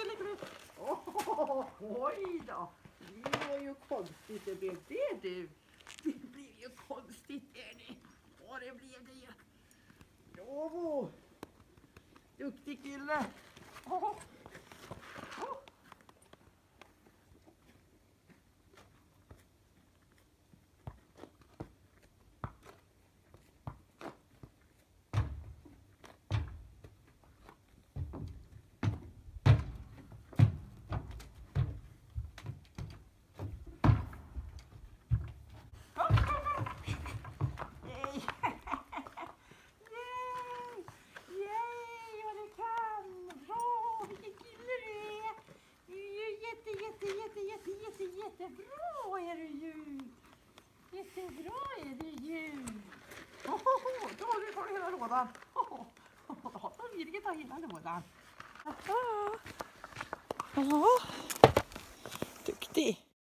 sen lägger du. Oj då. Det var ju konstigt det blev det du. Det blev ju konstigt det. Och det blev det ju. Jo. Duktig kille. Jättebra är du ju. Jättebra är du ju. Då tar du hela lådan. Då vill jag ta hela lådan. Ja, duktig.